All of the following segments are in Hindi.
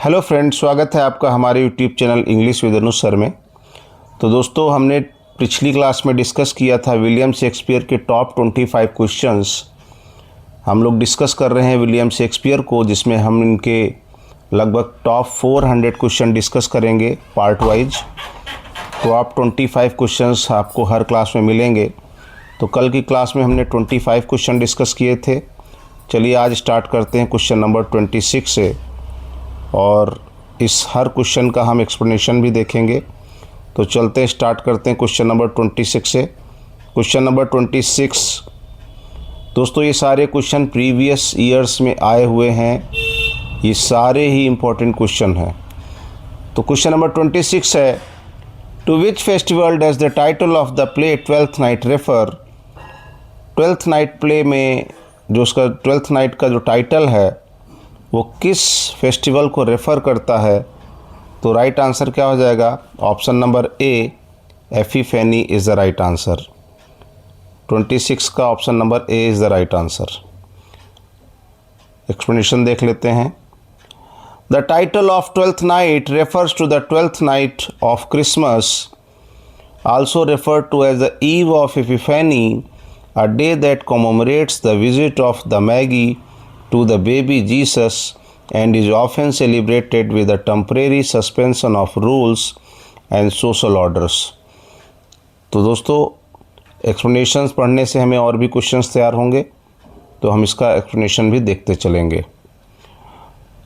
हेलो फ्रेंड्स, स्वागत है आपका हमारे YouTube channel English with Anuj sir में। तो दोस्तों, हमने पिछली क्लास में डिस्कस किया था विलियम शेक्सपियर के टॉप 25 क्वेश्चंस। हम लोग डिस्कस कर रहे हैं विलियम शेक्सपियर को, जिसमें हम इनके लगभग टॉप 400 क्वेश्चन डिस्कस करेंगे पार्ट वाइज। टॉप 25 क्वेश्चंस आपको हर क्लास में मिलेंगे। तो कल की क्लास में हमने 25 क्वेश्चन डिस्कस किए थे। चलिए आज स्टार्ट करते हैं क्वेश्चन नंबर 26 से, और इस हर क्वेश्चन का हम एक्सप्लेनेशन भी देखेंगे। तो चलते हैं, स्टार्ट करते हैं क्वेश्चन नंबर 26 से। क्वेश्चन नंबर 26 दोस्तों, ये सारे क्वेश्चन प्रीवियस ईयर्स में आए हुए हैं। ये सारे ही इम्पोर्टेंट क्वेश्चन हैं। तो क्वेश्चन नंबर 26 है, to which festival does the title of the play Twelfth Night refer. Twelfth Night play में जो उसका ट्वेल्थ नाइट का जो टाइटल है वो किस फेस्टिवल को रेफ़र करता है। तो राइट आंसर क्या हो जाएगा? Option number A, Epiphany is the right answer. 26 का option number A is the right answer. Explanation देख लेते हैं। The title of Twelfth Night refers to the twelfth night of Christmas, also referred to as the eve of Epiphany, a day that commemorates the visit of the Magi to the baby Jesus and is often celebrated with a temporary suspension of rules and social orders। तो दोस्तों, एक्सप्लेनेशंस पढ़ने से हमें और भी क्वेश्चंस तैयार होंगे, तो हम इसका एक्सप्लेनेशन भी देखते चलेंगे।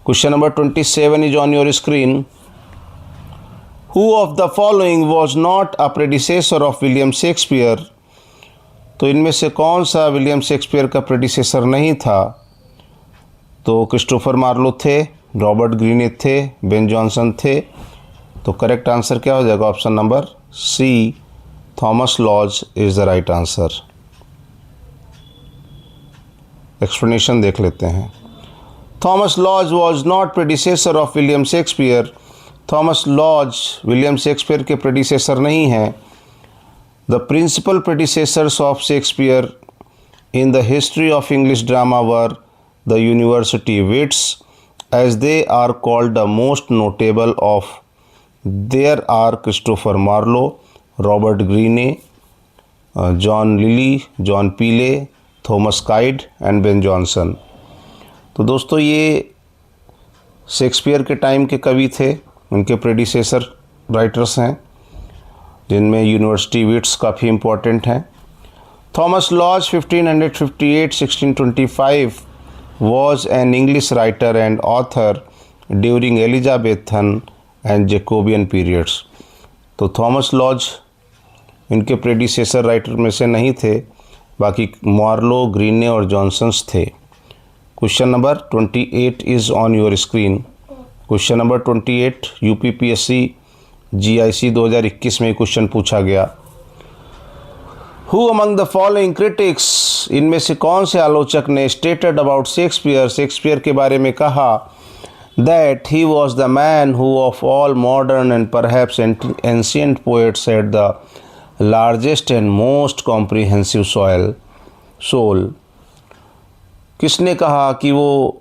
Question number 27 is on your screen. Who of the following was not a predecessor of William Shakespeare? तो इनमें से कौन सा विलियम शेक्सपियर का प्रेडिसेसर नहीं था? तो क्रिस्टोफर मार्लो थे, रॉबर्ट ग्रीने थे, बेन जॉनसन थे। तो करेक्ट आंसर क्या हो जाएगा? Option number C, Thomas Lodge is the right answer. Explanation देख लेते हैं। Thomas Lodge was not predecessor of William Shakespeare. Thomas Lodge William Shakespeare के प्रेडिसेसर नहीं हैं। The principal predecessors of Shakespeare in the history of English drama were the university wits, as they are called the most notable of. There are Christopher Marlowe, Robert Greene, John Lilly, John Peele, Thomas Kyde and Ben Jonson। तो दोस्तों, ये शेक्सपियर के टाइम के कवि थे, उनके प्रेडिसेसर राइटर्स हैं, जिनमें यूनिवर्सिटी विट्स काफ़ी इम्पोर्टेंट हैं। Thomas laws 1558-1625 was an English writer and author during Elizabethan and Jacobean periods। तो थॉमस लॉज इनके प्रेडिसेसर राइटर में से नहीं थे, बाकी मार्लो, ग्रीने और जॉनसन्स थे। Question number 28 is on your screen. Question number 28 UPPSC GIC 2021 में क्वेश्चन पूछा गया। Who among the following critics, इनमें से कौन से आलोचक ने stated about Shakespeare, शेक्सपियर के बारे में कहा, that he was the man who of all modern and perhaps ancient poets had the largest and most comprehensive soul। किसने कहा कि वो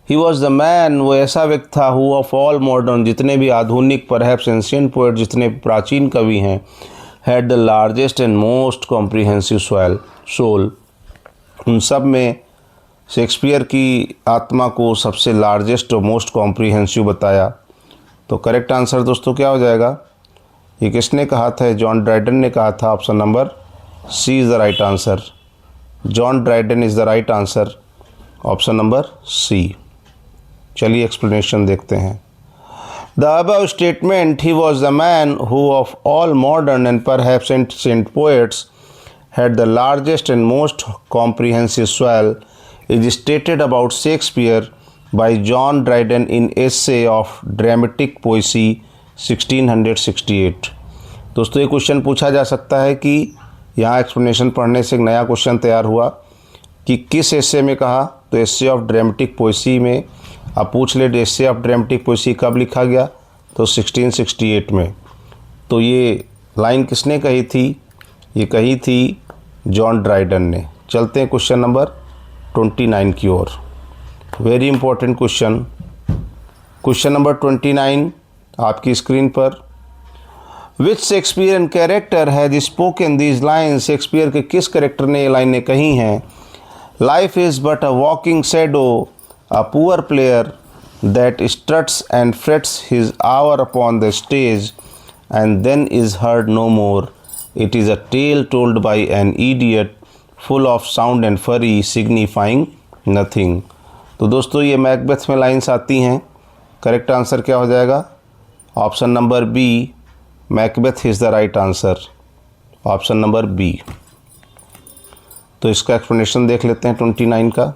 He was the man, वो ऐसा व्यक्ति था, who of all modern, जितने भी आधुनिक perhaps ancient poet, जितने प्राचीन कवि हैं, had the largest and most comprehensive soul। उन सब में शेक्सपियर की आत्मा को सबसे लार्जेस्ट और मोस्ट कॉम्प्रीहेंसिव बताया। तो करेक्ट आंसर दोस्तों क्या हो जाएगा? ये किसने कहा था? जॉन ड्राइडन ने कहा था। Option number C is the right answer. John Dryden is the right answer, option number C. चलिए एक्सप्लेनेशन देखते हैं। The above statement, he was the man who of all modern and perhaps ancient poets had the largest and most comprehensive soul, is stated about Shakespeare by John Dryden in Essay of Dramatic Poesy 1668। दोस्तों, ये क्वेश्चन पूछा जा सकता है कि यहाँ एक्सप्लेनेशन पढ़ने से एक नया क्वेश्चन तैयार हुआ कि किस एसे में कहा। तो एसे ऑफ ड्रामेटिक पोएसी में आप पूछ ले, एसे ऑफ ड्रामेटिक पोएसी कब लिखा गया? तो 1668 में। तो ये लाइन किसने कही थी? ये कही थी जॉन ड्राइडन ने। चलते हैं क्वेश्चन नंबर 29 की ओर। Very important question. Question number 29 आपकी स्क्रीन पर, which Shakespearean character has spoken these lines, Shakespeare के किस कैरेक्टर ने ये लाइनें कही हैं? Life is but a walking shadow, a poor player that struts and frets his hour upon the stage and then is heard no more. It is a tale told by an idiot, full of sound and fury, signifying nothing. तो दोस्तों ये मैकबेथ में लाइन्स आती हैं। करेक्ट आंसर क्या हो जाएगा? Option number B, Macbeth is the right answer. Option number B. तो इसका एक्सप्लेनेशन देख लेते हैं 29 का।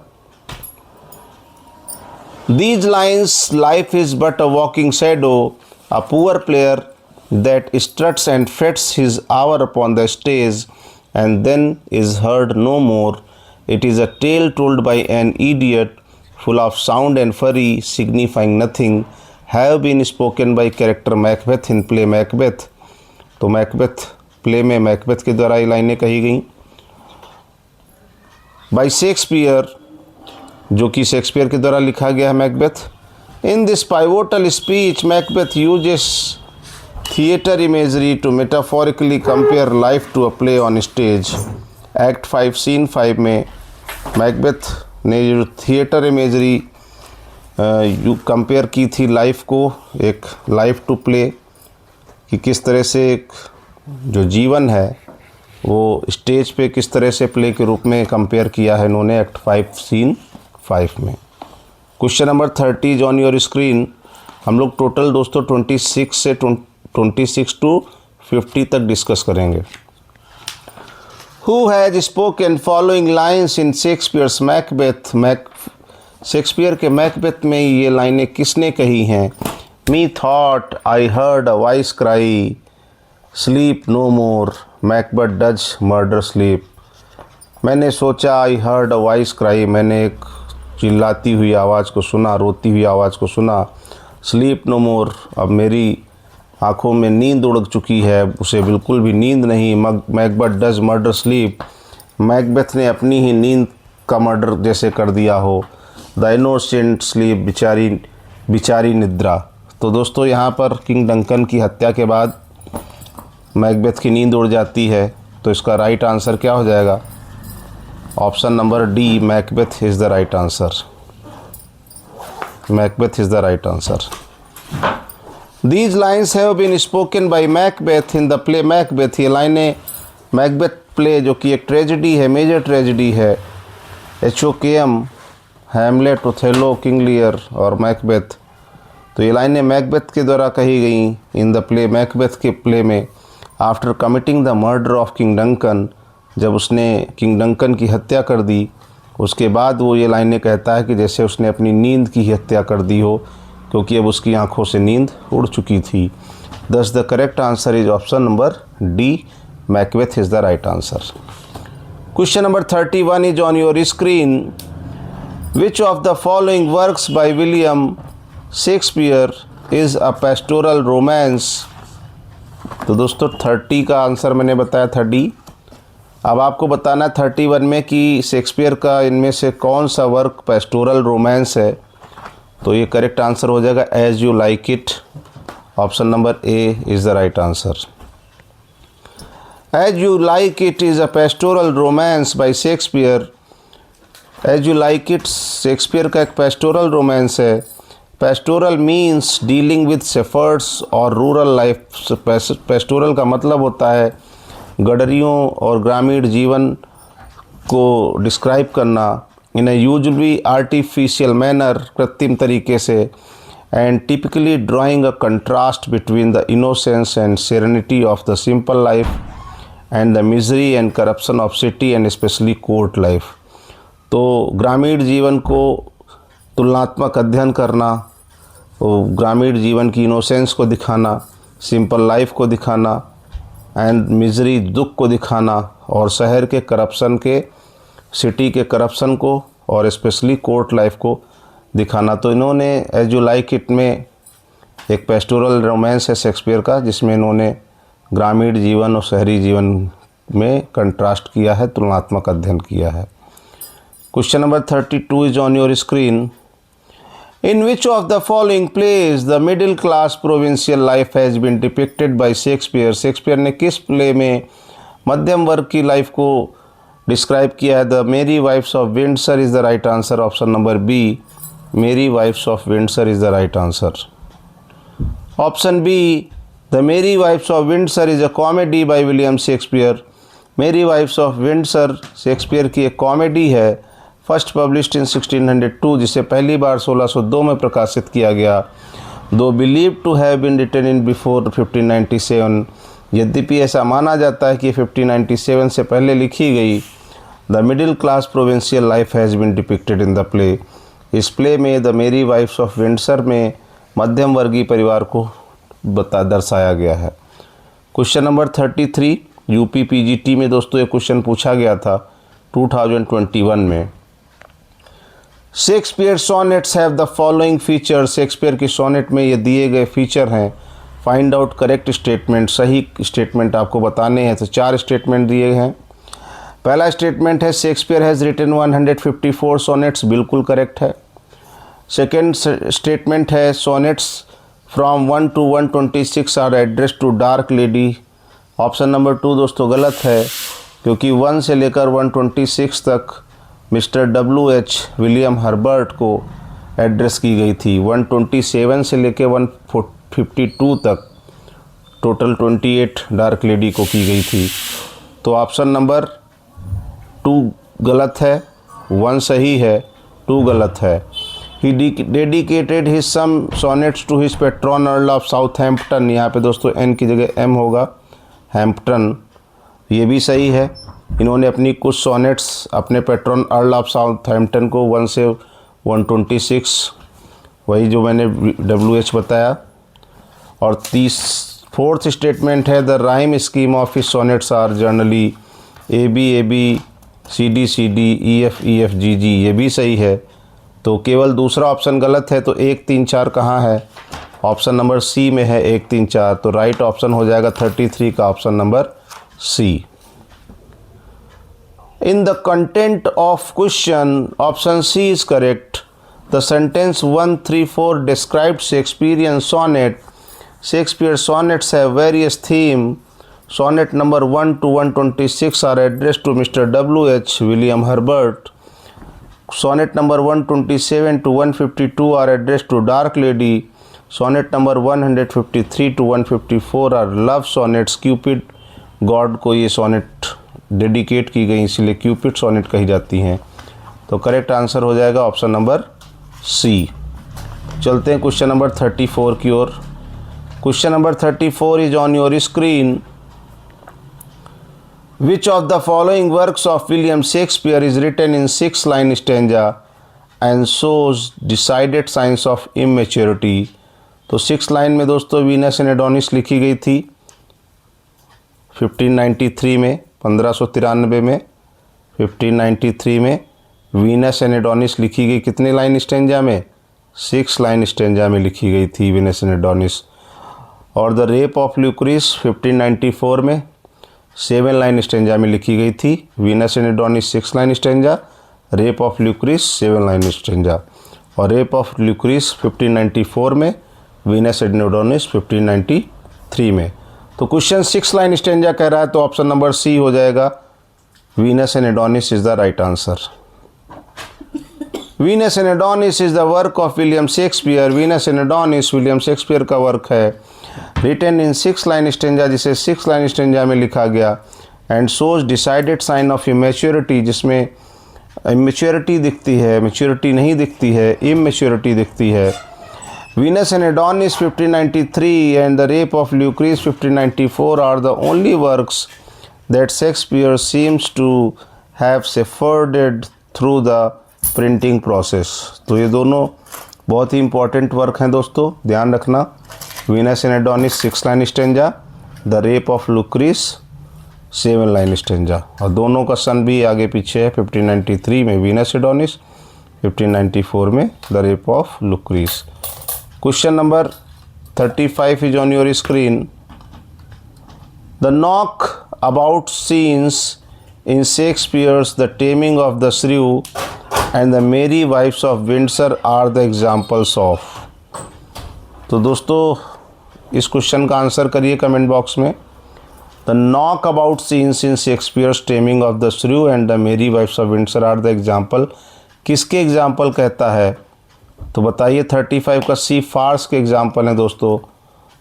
These lines, life is but a walking shadow, a poor player that struts and frets his hour upon the stage and then is heard no more. It is a tale told by an idiot, full of sound and fury, signifying nothing, have been spoken by character Macbeth in play Macbeth. तो मैकबेथ प्ले में मैकबेथ के द्वारा ये लाइनें कही गई। बाय शेक्सपियर, जो कि शेक्सपियर के द्वारा लिखा गया है Macbeth. In this pivotal speech Macbeth uses theatre imagery to metaphorically compare life to a play on stage. Act 5 scene 5 में मैकबेथ ने जो थिएटर इमेजरी कंपेयर की थी लाइफ को एक लाइफ टू प्ले, कि किस तरह से एक जो जीवन है वो स्टेज पे किस तरह से प्ले के रूप में कंपेयर किया है इन्होंने एक्ट 5 सीन 5 में। Question number 30 on your screen. हम लोग टोटल दोस्तों 26 टू 50 तक डिस्कस करेंगे। Who has spoken following lines in Shakespeare's Macbeth? Shakespeare के मैकबेथ में ये लाइनें किसने कही हैं? Me thought I heard a voice cry, sleep no more, Macbeth does murder sleep. मैंने सोचा I heard a voice cry, मैंने एक चिल्लाती हुई आवाज़ को सुना, रोती हुई आवाज़ को सुना। Sleep no more, अब मेरी आँखों में नींद उड़ चुकी है, उसे बिल्कुल भी नींद नहीं। Macbeth does murder sleep, Macbeth ने अपनी ही नींद का मर्डर जैसे कर दिया हो। द इनोसेंट स्लीप, बिचारी निद्रा। तो दोस्तों यहाँ पर किंग डंकन की हत्या के बाद मैकबेथ की नींद उड़ जाती है, तो इसका राइट आंसर क्या हो जाएगा? Option number D, Macbeth is the right answer. Macbeth is the right answer. These lines have been spoken by Macbeth in the play Macbeth. ये लाइनें मैकबेथ प्ले जो कि एक ट्रेजेडी है, मेजर ट्रेजेडी है, HOKM, Hamlet, Othello, King Lear और मैकबेथ। तो ये लाइनें मैकबेथ के द्वारा कही गई इन द प्ले मैकबेथ के प्ले में। After committing the murder of king Duncan, जब उसने किंग डंकन की हत्या कर दी, उसके बाद वो ये लाइनें कहता है कि जैसे उसने अपनी नींद की हत्या कर दी हो, क्योंकि अब उसकी आंखों से नींद उड़ चुकी थी। दस the correct answer is option number D, Macbeth is the right answer. Question number 31 is on your screen. Which of the following works by William Shakespeare is a pastoral romance? तो दोस्तों 30 का आंसर मैंने बताया था डी। अब आपको बताना है 31 में कि शेक्सपियर का इनमें से कौन सा वर्क पेस्टोरल रोमांस है। तो ये करेक्ट आंसर हो जाएगा As You Like It. Option number A is the right answer. As You Like It is a pastoral romance by Shakespeare. As You Like It Shakespeare का एक पेस्टोरल रोमांस है। Pastoral means dealing with shepherds और रूरल लाइफ। पेस्टोरल का मतलब होता है गडरियों और ग्रामीण जीवन को डिस्क्राइब करना इन ए यूजुअली आर्टिफिशियल मैनर, कृत्रिम तरीके से, and typically drawing a contrast between the innocence and serenity of the simple life and the misery and corruption of city and specially court life. तो ग्रामीण जीवन को तुलनात्मक अध्ययन करना, ग्रामीण जीवन की इनोसेंस को दिखाना, सिंपल लाइफ को दिखाना, एंड मिजरी दुख को दिखाना, और शहर के करप्शन के, सिटी के करप्शन को, और स्पेशली कोर्ट लाइफ को दिखाना। तो इन्होंने एज यू लाइक इट में एक पेस्टोरल रोमांस है शेक्सपियर का, जिसमें इन्होंने ग्रामीण जीवन और शहरी जीवन में कंट्रास्ट किया है, तुलनात्मक अध्ययन किया है। Question number 32 is on your screen. In which of the following plays the middle class provincial life has been depicted by Shakespeare? Shakespeare ने किस प्ले में मध्यम वर्ग की लाइफ को डिस्क्राइब किया है? The Merry Wives of Windsor is the right answer, option number B, Merry Wives of Windsor is the right answer. Option B, the Merry Wives of Windsor is a comedy by William Shakespeare. Merry Wives of Windsor Shakespeare की एक कॉमेडी है, फर्स्ट पब्लिश्ड इन 1602, जिसे पहली बार 1602 में प्रकाशित किया गया। Though believe to have been written in before 1597, यद्यपि ऐसा माना जाता है कि 1597 से पहले लिखी गई। The middle class provincial life has been depicted in the play. इस प्ले में The Merry Wives of Windsor में मध्यम वर्गीय परिवार को दर्शाया गया है। क्वेश्चन नंबर 33, यूपी पीजीटी में दोस्तों ये क्वेश्चन पूछा गया था 2021 में। Shakespeare sonnets have the following feature. Shakespeare की सोनेट में ये दिए गए फीचर हैं। फाइंड आउट करेक्ट स्टेटमेंट, सही स्टेटमेंट आपको बताने हैं। तो 4 स्टेटमेंट दिए हैं। पहला स्टेटमेंट है शेक्सपियर हैज़ रिटन 154 सोनेट्स, बिल्कुल करेक्ट है। सेकेंड स्टेटमेंट है sonnets from 1 to 126 are address to dark lady. Option number 2 दोस्तों गलत है, क्योंकि 1 से लेकर 126 तक मिस्टर WH विलियम हर्बर्ट को एड्रेस की गई थी। 127 से लेकर 152 तक टोटल 28 डार्क लेडी को की गई थी। तो ऑप्शन नंबर 2 गलत है, 1 सही है, 2 गलत है। He dedicated his some sonnets to his patron Earl of Southampton. यहाँ पे दोस्तों एन की जगह एम होगा, हैम्पटन, ये भी सही है। इन्होंने अपनी कुछ सोनेट्स अपने पेट्रॉन अर्ल ऑफ साउथहैम्पटन को 1 से 126, वही जो मैंने WH बताया। और 4th स्टेटमेंट है the rhyme scheme of his sonnets are generally AB AB CD CD EF EF GG, ये भी सही है। तो केवल दूसरा ऑप्शन गलत है। तो 1 3 4 कहाँ है? ऑप्शन नंबर सी में है 1 3 4। तो राइट ऑप्शन हो जाएगा 33 का option number C. In the content of question, option C is correct. The sentence 134 described Shakespearean sonnet. Shakespeare sonnets have various themes. Sonnet number 1 to 126 are addressed to Mr. WH William Herbert. Sonnet number 127 to 152 are addressed to Dark Lady. Sonnet number 153 to 154 are love sonnets. Cupid God को ये सोनेट डेडिकेट की गई, इसलिए क्यूपिड सोनेट कही जाती हैं। तो करेक्ट आंसर हो जाएगा ऑप्शन नंबर सी। चलते हैं क्वेश्चन नंबर 34 की ओर। Question number 34 is on your screen. Which of the following works of William Shakespeare is written in 6 line stanza and shows decided science of immaturity. तो 6 लाइन में दोस्तों वीनस एंड एडोनिस लिखी गई थी 1593 में, 1593 में 1593 में वीनस एंड एडोनिस लिखी गई। कितने लाइन स्टेंजा में? 6 लाइन स्टेंजा में लिखी गई थी वीनस एंड एडोनिस। और द रेप ऑफ ल्यूक्रिस 1594 में 7 लाइन स्टेंजा में लिखी गई थी। Venus and Adonis 6 line stanza, rape of Lucrece 7 line stanza. और रेप ऑफ ल्यूक्रिस 1594 में, वीनस एंड एडोनिस 1593 में। तो क्वेश्चन 6 लाइन स्टेंजा कह रहा है, तो ऑप्शन नंबर सी हो जाएगा, Venus and Adonis is the right answer. Venus and Adonis is the work of William Shakespeare. Venus and Adonis William Shakespeare का वर्क है, रिटन इन 6 लाइन स्टेंजा, जिसे 6 लाइन स्टेंजा में लिखा गया। And shows decided sign of immaturity, जिसमें इमेच्योरिटी दिखती है, मैच्योरिटी नहीं दिखती है, इमेच्योरिटी दिखती है। Venus and Adonis 1593 and The Rape of Lucrece 1594 are the only works that Shakespeare seems to have shepherded through the printing process. तो ये दोनों बहुत ही इंपॉर्टेंट वर्क हैं दोस्तों, ध्यान रखना। Venus and Adonis 6 line stanza, The Rape of Lucrece 7 line stanza. और दोनों का सन भी आगे पीछे है, 1593 में Venus Adonis, 1594 में The Rape of Lucrece। Question number 35 is on your screen. The knockabout scenes in Shakespeare's The Taming of the Shrew and the Merry Wives of Windsor are the examples of. तो दोस्तों इस क्वेश्चन का आंसर करिए कमेंट बॉक्स में। The knockabout scenes in Shakespeare's Taming of the Shrew and the Merry Wives of Windsor are the example, किसके एग्जाम्पल कहता है? तो बताइए 35 का सी फार्स के एग्जाम्पल हैं दोस्तों।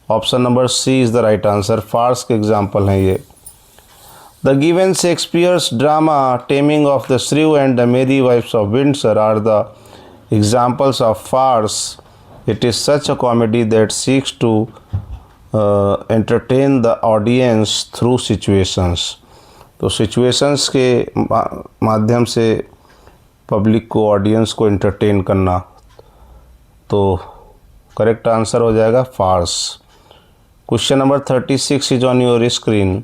Option number C is the right answer, farce के एग्जाम्पल हैं ये। The given Shakespeare's drama Taming of the Shrew and the Merry Wives of Windsor are the examples of farce. It is such a comedy that seeks to entertain the audience through situations. तो सिचुएशंस के माध्यम से पब्लिक को, ऑडियंस को एंटरटेन करना। तो करेक्ट आंसर हो जाएगा farce. Question number 36 is on your screen.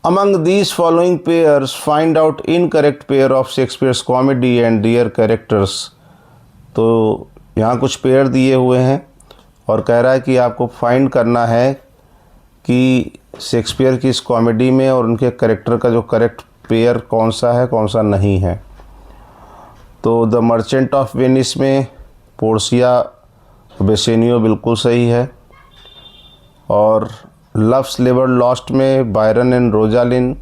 Among these following pairs find out incorrect pair of Shakespeare's comedy and dear characters. तो यहाँ कुछ पेयर दिए हुए हैं और कह रहा है कि आपको फाइंड करना है कि शेक्सपियर की इस कॉमेडी में और उनके कैरेक्टर का जो करेक्ट पेयर कौन सा है, कौन सा नहीं है। तो द मर्चेंट ऑफ वेनिस में पोर्सिया बेसेनियो बिल्कुल सही है, और लव्स लेबर लॉस्ट में Biron and Rosaline,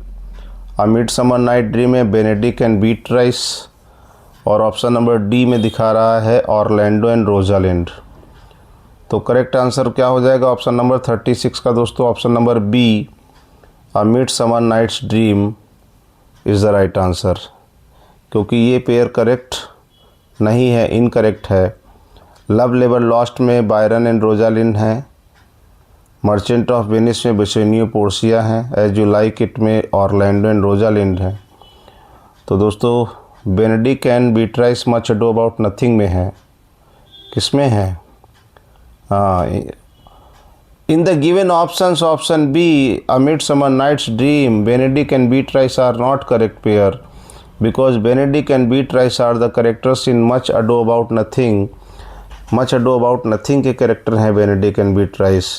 A Midsummer Night Dream में बेनेडिक्ट एंड बीट्राइस, और ऑप्शन नंबर डी में दिखा रहा है ऑरलैंडो एंड रोजालिंड। तो करेक्ट आंसर क्या हो जाएगा ऑप्शन नंबर 36 का दोस्तों? Option number B, a Midsummer Night's Dream is the right answer, क्योंकि ये पेयर करेक्ट नहीं है, इनकरेक्ट है। लव लेबर लॉस्ट में बायरन एंड रोजालिन है, मर्चेंट ऑफ वेनिस में बेसेनियो पोर्सिया हैं, एज यू लाइक इट में ऑरलैंडो एंड रोजालिंड हैं। तो दोस्तों Benedick and Beatrice Much अडो about Nothing में है, किसमें है? हाँ, in the given options option B, a Midsummer Night's Dream, Benedick and Beatrice are not correct pair because Benedick and Beatrice are the characters in Much अडो about Nothing. Much अडो about nothing के कैरेक्टर हैं Benedick and Beatrice.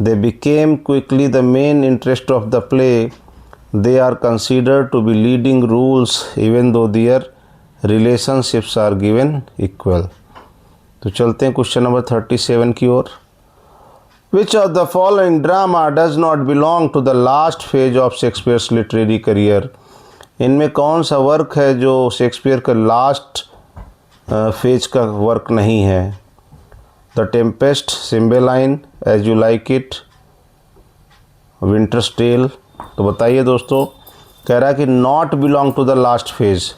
They became quickly the main interest of the play. They are considered to be leading rules even though their relationships are given equal. तो चलते हैं क्वेश्चन नंबर 37 की ओर। Which of the following drama does not belong to the last phase of Shakespeare's literary career. इनमें कौन सा वर्क है जो शेक्सपियर का लास्ट फेज का वर्क नहीं है? The Tempest, Cymbeline, As You Like It, Winter's Tale. तो बताइए दोस्तों, कह रहा है कि not belong to the last phase.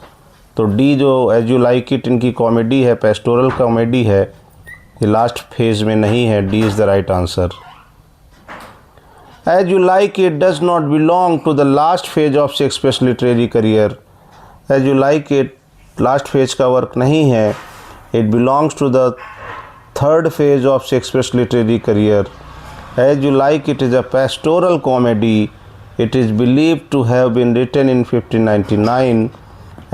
तो डी जो एज यू लाइक इट इनकी कॉमेडी है, पेस्टोरल कॉमेडी है, ये लास्ट फेज में नहीं है। D is the right answer. As You Like It does not belong to the last phase of Shakespeare's literary career. As You Like It last phase का वर्क नहीं है, it belongs to the third phase of Shakespeare's literary career. As You Like It is a pastoral comedy. It is believed to have been written in 1599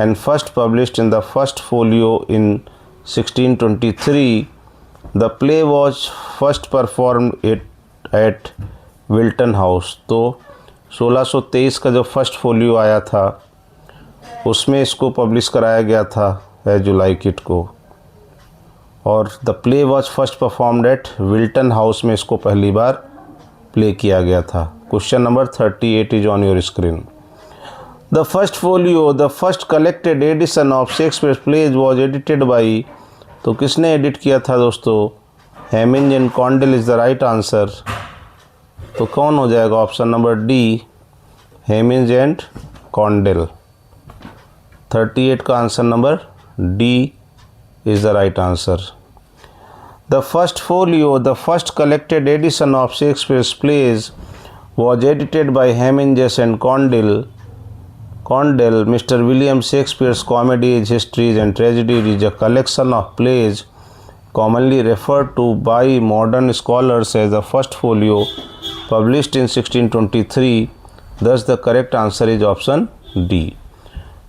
and first published in the first folio in 1623. The play was first performed at Wilton House. तो 1623 का जो फर्स्ट फोलियो आया था उसमें इसको पब्लिश कराया गया था एज यू लाइक इट को, और the play was first performed eight Wilton house में इसको पहली बार प्ले किया गया था। Question number 38 is on your screen. The first folio, the first collected edition of Shakespeare's plays was edited by, तो किसने एडिट किया था दोस्तों? Heminges and Condell is the right answer. तो कौन हो जाएगा option number D, Heminges and Condell. 38 का answer number D is the right answer. The first folio, the first collected edition of Shakespeare's plays was edited by Heminges and Condell. Mr. William Shakespeare's comedies, histories and tragedies is a collection of plays commonly referred to by modern scholars as the first folio, published in 1623. Thus the correct answer is option D.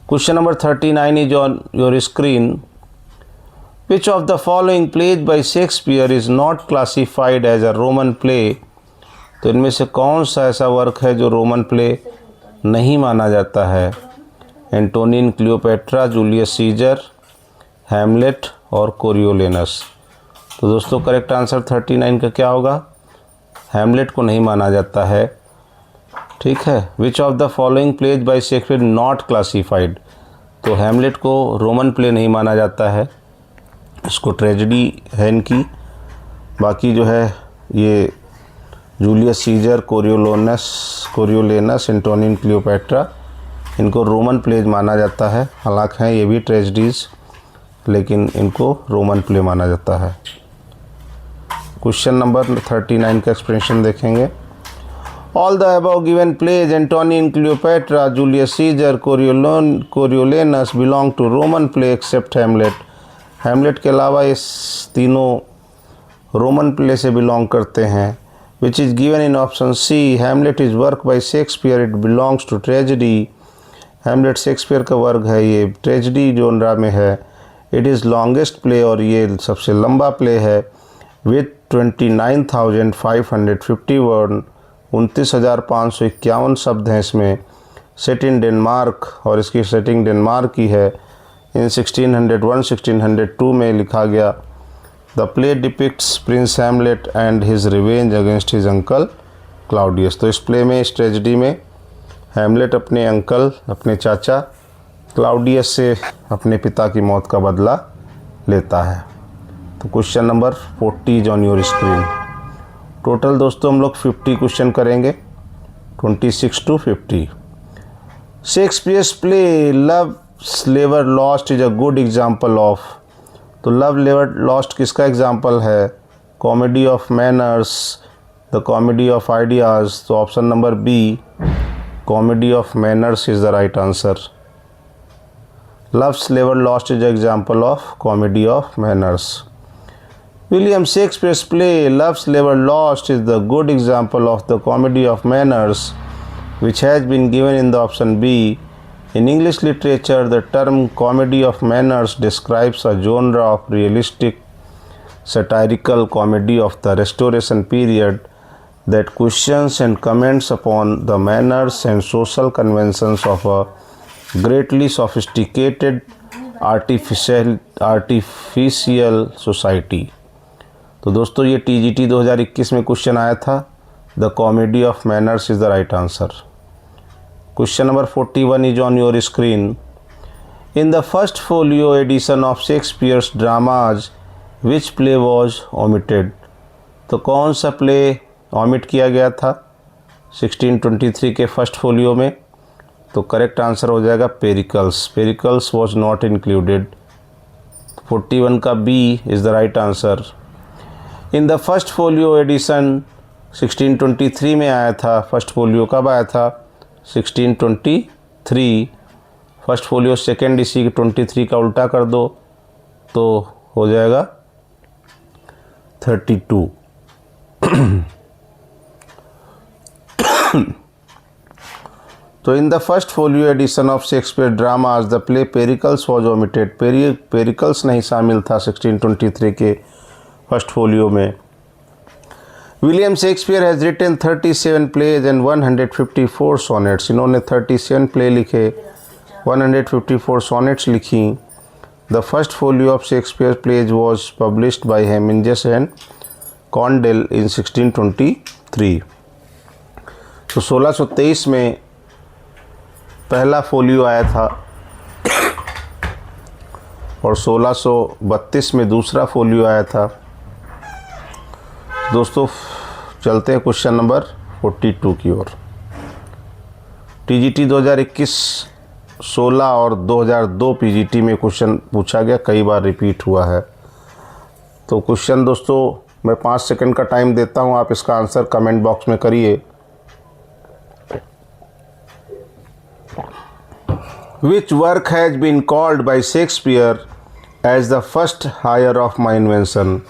Question number 39 is on your screen. Which of the following plays by Shakespeare is not classified as a Roman play? तो इनमें से कौन सा ऐसा वर्क है जो रोमन प्ले नहीं माना जाता है? Antonin Cleopatra, Julius scissor, Hamlet और कोरियोलेनस। तो दोस्तों करेक्ट आंसर 39 का क्या होगा? हैमलेट को नहीं माना जाता है। ठीक है। विच of the following pledge bye Shakespeare not classified? तो हैमलेट को रोमन प्ले नहीं माना जाता है, इसको ट्रेजेडी है इनकी। बाकी जो है ये जूलियस सीजर, कोरियोलेनस, एंटोनिन क्लियोपेट्रा, इनको रोमन प्लेज माना जाता है। हालांकि हैं ये भी ट्रेजेडीज, लेकिन इनको रोमन प्ले माना जाता है। क्वेश्चन नंबर 39 का एक्सप्लेनेशन देखेंगे। All the above given plays Antony Cleopatra, Julius Caesar, Coriolanus belong to Roman play except Hamlet. Hamlet के अलावा ये तीनों रोमन प्ले से बिलोंग करते हैं। Which is given in option C, Hamlet is work by Shakespeare, it belongs to tragedy. Hamlet Shakespeare का वर्क है, ये ट्रेजेडी जोनरा में है। इट इज़ लॉन्गेस्ट प्ले, और ये सबसे लंबा प्ले है। विथ 29,550 वर्ड, 29,551 शब्द हैं इसमें। सेट इन डेनमार्क, और इसकी सेटिंग डेनमार्क की है। इन 1601-1602 में लिखा गया। The play depicts Prince Hamlet and his revenge against his uncle Claudius. तो इस प्ले में, इस ट्रेजेडी में, हैमलेट अपने अंकल, अपने चाचा क्लाउडियस से अपने पिता की मौत का बदला लेता है। तो question number 40 is on your screen. Total दोस्तों हम लोग 50 क्वेश्चन करेंगे, 26 to 50। शेक्सपियर्स प्ले लव लेवर Lost is a good example of. तो लव लेवर लॉस्ट किसका एग्जाम्पल है? Comedy of manners, the comedy of ideas. तो option number B, comedy of manners is the right answer. Love's लेवर Lost is example of comedy of manners. William Shakespeare's play Love's Never Lost is the good example of the comedy of manners, which has been given in the option B. In English literature, the term comedy of manners describes a genre of realistic satirical comedy of the Restoration period that questions and comments upon the manners and social conventions of a greatly sophisticated artificial society। तो दोस्तों ये TGT 2021 में क्वेश्चन आया था। The comedy of manners is the right answer. Question number 41 is on your screen. In the first folio edition of Shakespeare's dramas which play was omitted. तो कौन सा प्ले ओमिट किया गया था 1623 के फर्स्ट फोलियो में? तो करेक्ट आंसर हो जाएगा Pericles. Pericles was not included. 41 का B is the right answer. In the first folio edition 1623 में आया था। फर्स्ट फोलियो कब आया था? 1623। फर्स्ट फोलियो सेकेंड इसी 23 का उल्टा कर दो तो हो जाएगा 32। तो in the first folio edition of Shakespeare dramas the play Pericles was omitted. Pericles नहीं शामिल था 1623 के फर्स्ट फोलियो में। William Shakespeare has written 37 plays and 154 sonnets. इन्होंने 37 प्ले लिखे, 154 सोनेट्स लिखी। The first folio of Shakespeare plays was published by Heminges and Condell in 1623। तो 1623 में पहला फोलियो आया था और 1632 में दूसरा फोलियो आया था। दोस्तों चलते हैं क्वेश्चन नंबर 42 की ओर। TGT 2021 16 और 2002 PGT में क्वेश्चन पूछा गया, कई बार रिपीट हुआ है। तो क्वेश्चन दोस्तों मैं 5 सेकंड का टाइम देता हूं, आप इसका आंसर कमेंट बॉक्स में करिए। Which work has been called by Shakespeare as the first hire of my invention?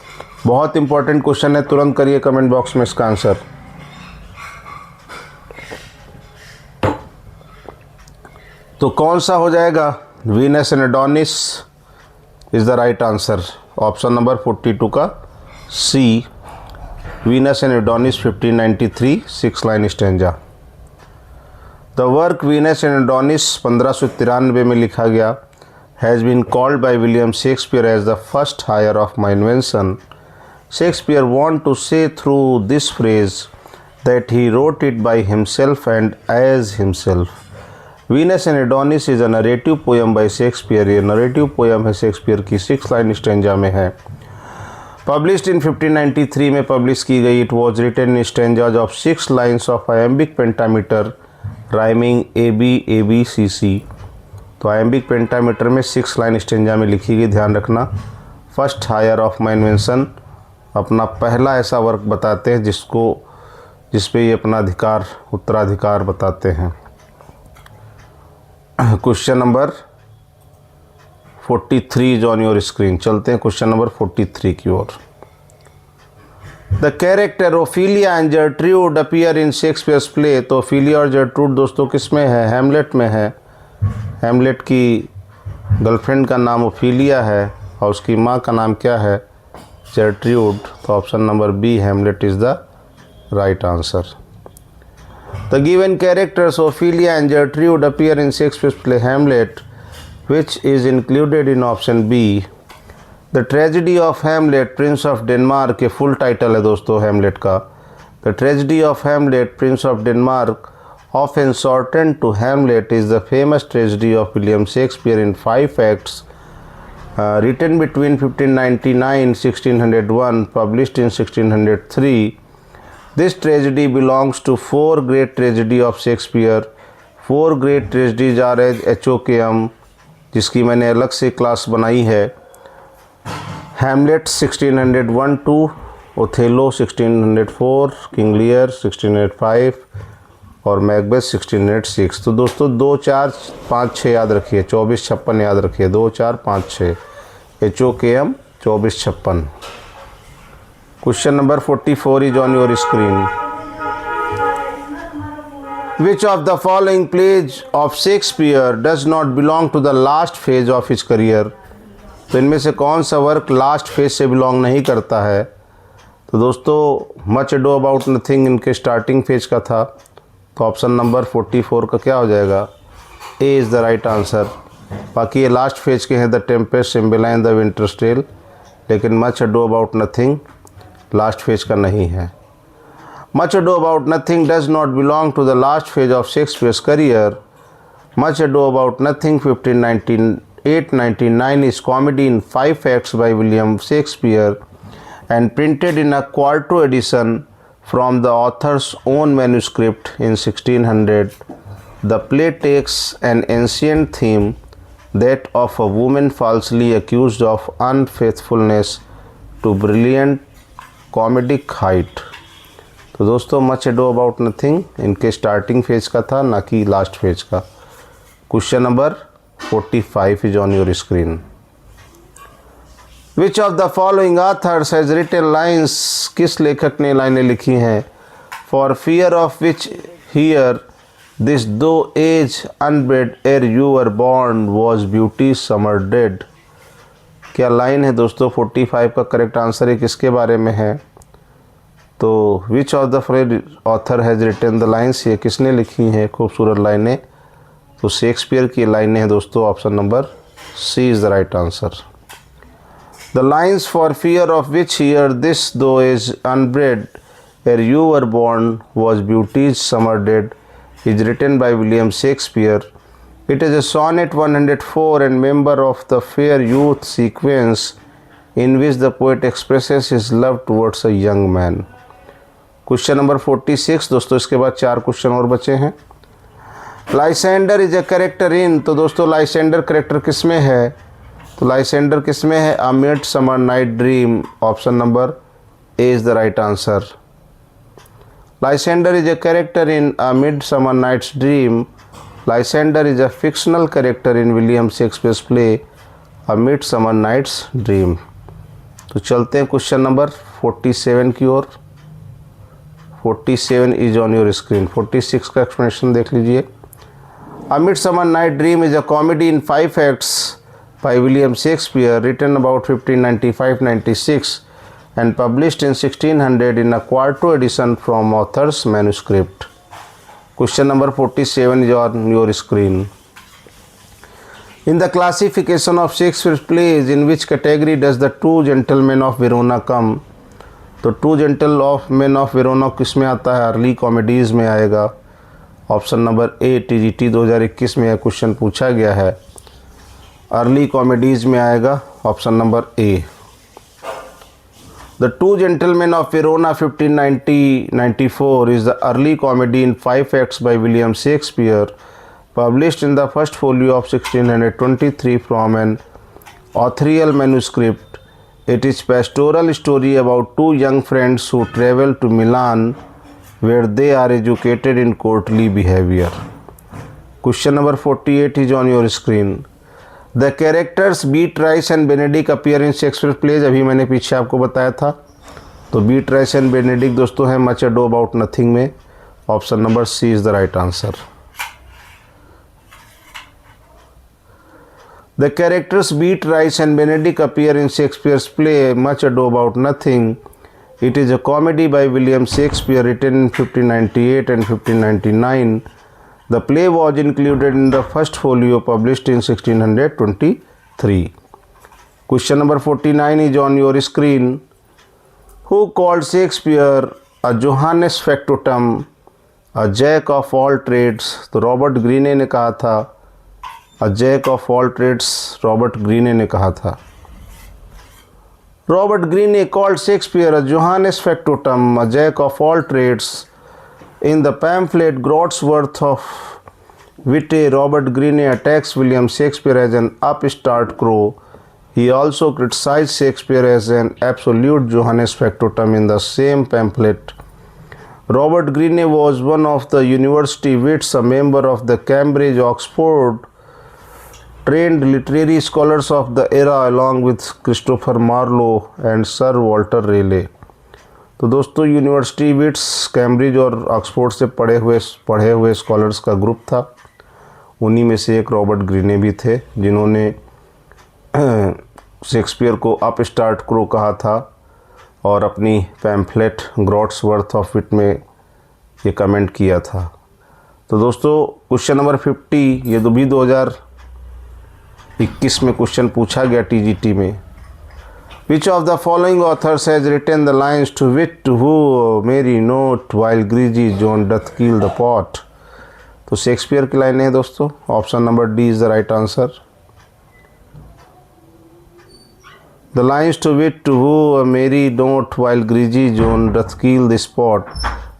बहुत इंपॉर्टेंट क्वेश्चन है, तुरंत करिए कमेंट बॉक्स में इसका आंसर। तो कौन सा हो जाएगा? Venus and Adonis is the right answer. Option number 42 का C, Venus and Adonis 1593 6 line stanza. The work Venus and Adonis 1593 में लिखा गया, has been called by William Shakespeare as the first heir of my invention. Shakespeare want to say through this phrase that he wrote it by himself and as himself. Venus and Adonis is a narrative poem by Shakespeare. ये narrative poem है शेक्सपियर की, 6 लाइन स्टेंजा में है। Published in 1593 में पब्लिश की गई। It was written in stanzas of 6 lines of iambic pentameter rhyming AB ABCC। तो iambic pentameter में 6 लाइन स्टेंजा में लिखी गई, ध्यान रखना। First heir of my invention, अपना पहला ऐसा वर्क बताते हैं जिस पे ये अपना अधिकार उत्तराधिकार बताते हैं। Question number 43 on your screen. चलते हैं क्वेश्चन नंबर 43 की ओर। The character Ophelia and Gertrude appear in Shakespeare's play. तो ओफिलिया और जर्ट्रूड दोस्तों किस में है? हैमलेट में है। हैमलेट की गर्लफ्रेंड का नाम ओफिलिया है और उसकी माँ का नाम क्या है? जर्ट्रूड। तो option number B, Hamlet is the right answer. The given characters Ophelia and Gertrude appear in Shakespeare's play Hamlet, which is included in option B. The Tragedy of Hamlet, Prince of Denmark के full title है दोस्तों हैमलेट का। The Tragedy of Hamlet, Prince of Denmark, often shortened to Hamlet, is the famous tragedy of William Shakespeare in 5 acts, written between 1599 1601, published in 1603. This tragedy belongs to 4 great tragedy of Shakespeare. 4 great tragedies are as HOKM, जिसकी मैंने अलग से क्लास बनाई है। हैमलेट 1601-2, ओथेलो 1604, किंग लियर 1605 और मैकबेथ 1606। तो दोस्तों 2 4 5 6 याद रखिए, 24 56 याद रखिए, 2 4 5 6 HOKM 24 56। Question number 44 is on your screen. Which of the following plays of Shakespeare does not belong to the last phase of his career? तो इनमें से कौन सा वर्क लास्ट फेज से बिलोंग नहीं करता है? तो दोस्तों मच अडो अबाउट नथिंग इनके स्टार्टिंग फेज का था। तो ऑप्शन नंबर 44 का क्या हो जाएगा? A is the right answer. बाकी ये लास्ट फेज के हैं, the Tempest, Cymbeline, the Winter's Tale, लेकिन Much अडो about Nothing last phase का नहीं है। Much अडो about Nothing does not belong to the last phase of Shakespeare's career. मच अडो अबाउट नथिंग 1598-99 is comedy in 5 acts by William Shakespeare and printed in a quarto edition from the author's own manuscript in 1600. The play takes an ancient theme, that of a woman falsely accused of unfaithfulness, to brilliant comedic height. तो दोस्तों मच अडो अबाउट नथिंग इनके स्टार्टिंग फेज का था, ना कि लास्ट फेज का। Question number 45 is on your screen. Which of the following authors has written lines, किस लेखक ने लाइनें लिखी हैं? For fear of which hear this thou age unbred ere you were born was beauty summer dead. क्या लाइन है दोस्तों? 45 का करेक्ट आंसर है किसके बारे में है? तो which of the following author has written the lines, ये किसने लिखी हैं खूबसूरत लाइनें? तो शेक्सपियर की लाइनें हैं दोस्तों। Option number C is the right answer. The lines for fear of which hear this thou is unbred ere you were born was beauty's summer dead is written by William Shakespeare. It is a sonnet 104 and member of the fair youth sequence in which the poet expresses his love towards a young man. Question number 46 दोस्तों, इसके बाद 4 क्वेश्चन और बचे हैं। लाइसेंडर इज ए करेक्टर इन। तो दोस्तों लाइसेंडर करेक्टर किस में है? तो लाइसेंडर किस में है? A Midsummer Night Dream. Option number A is the right answer. Lysander is a character in A Midsummer Night's Dream. Lysander is a fictional character in William Shakespeare's play A Midsummer Night's Dream। तो चलते हैं क्वेश्चन नंबर 47 की ओर। 47 इज ऑन योर स्क्रीन। 46 का एक्सप्लेनेशन देख लीजिए। A Midsummer Night's Dream is a comedy in 5 acts by William Shakespeare, written about 1595-96 and published in 1600 in a quarto edition from author's manuscript. Question number 47 is on your screen. In the classification of Shakespeare's plays, in which category does the Two Gentlemen of Verona come? तो टू जेंटलमैन ऑफ वेरोना किस में आता है? अर्ली कॉमेडीज़ में आएगा। ऑप्शन नंबर ए टीजीटी 2021 में यह क्वेश्चन पूछा गया है, अर्ली कॉमेडीज़ में आएगा option number A. The two gentleman of Verona 1594 is the early comedy in 5 acts by William Shakespeare, published in the first folio of 1623 from an authorial manuscript. It is a pastoral story about two young friends who travel to Milan, where they are educated in courtly behavior. Question number 48 is on your screen. The characters Beatrice and Benedict appear in Shakespeare plays. अभी मैंने पीछे आपको बताया था। तो Beatrice and Benedict दोस्तों हैं Much Ado About Nothing में। Option number C is the right answer. The characters Beatrice and Benedict appear in Shakespeare's play Much Ado About Nothing. It is a comedy by William Shakespeare written in 1598 and 1599. The play was included in the first folio published in 1623. Question number 49 is on your screen. Who called Shakespeare a Johannes Factotum, a jack of all trades? तो रॉबर्ट ग्रीने ने कहा था, a jack of all trades Robert Greene ने कहा था। Robert Greene called Shakespeare a Johannes Factotum, a jack of all trades. In the pamphlet Grotsworth of Wit, Robert Greene attacks William Shakespeare as an upstart crow. He also criticized Shakespeare as an absolute Johannes Factotum in the same pamphlet. Robert Greene was one of the university wits, a member of the Cambridge Oxford trained literary scholars of the era, along with Christopher Marlowe and Sir Walter Raleigh. तो दोस्तों यूनिवर्सिटी विट्स कैम्ब्रिज और ऑक्सफोर्ड से पढ़े हुए स्कॉलर्स का ग्रुप था। उन्हीं में से एक रॉबर्ट ग्रीने भी थे जिन्होंने शेक्सपियर को अपस्टार्ट क्रो कहा था और अपनी पैम्फलेट ग्रॉट्सवर्थ ऑफ विट में ये कमेंट किया था। तो दोस्तों क्वेश्चन नंबर 50 ये तो भी 2021 में क्वेश्चन पूछा गया टीजीटी में। Which of the following authors has written the lines to wit to who Mary note while greasy John doth kill the pot? तो शेक्सपियर की लाइन है दोस्तों। Option number D is the right answer. The lines to wit to who Mary note while greasy John doth kill the pot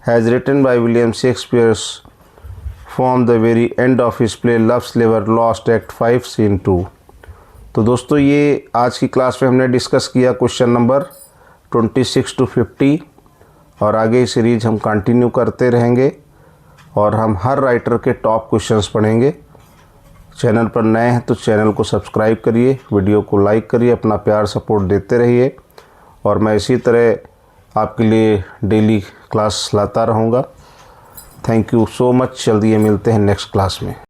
has written by William Shakespeare from the very end of his play Love's Labour Lost Act 5 Scene 2। तो दोस्तों ये आज की क्लास में हमने डिस्कस किया क्वेश्चन नंबर 26 to 50 और आगे ये सीरीज हम कंटिन्यू करते रहेंगे और हम हर राइटर के टॉप क्वेश्चंस पढ़ेंगे। चैनल पर नए हैं तो चैनल को सब्सक्राइब करिए, वीडियो को लाइक करिए, अपना प्यार सपोर्ट देते रहिए और मैं इसी तरह आपके लिए डेली क्लास लाता रहूँगा। Thank you so much. जल्दी ये मिलते हैं नेक्स्ट क्लास में।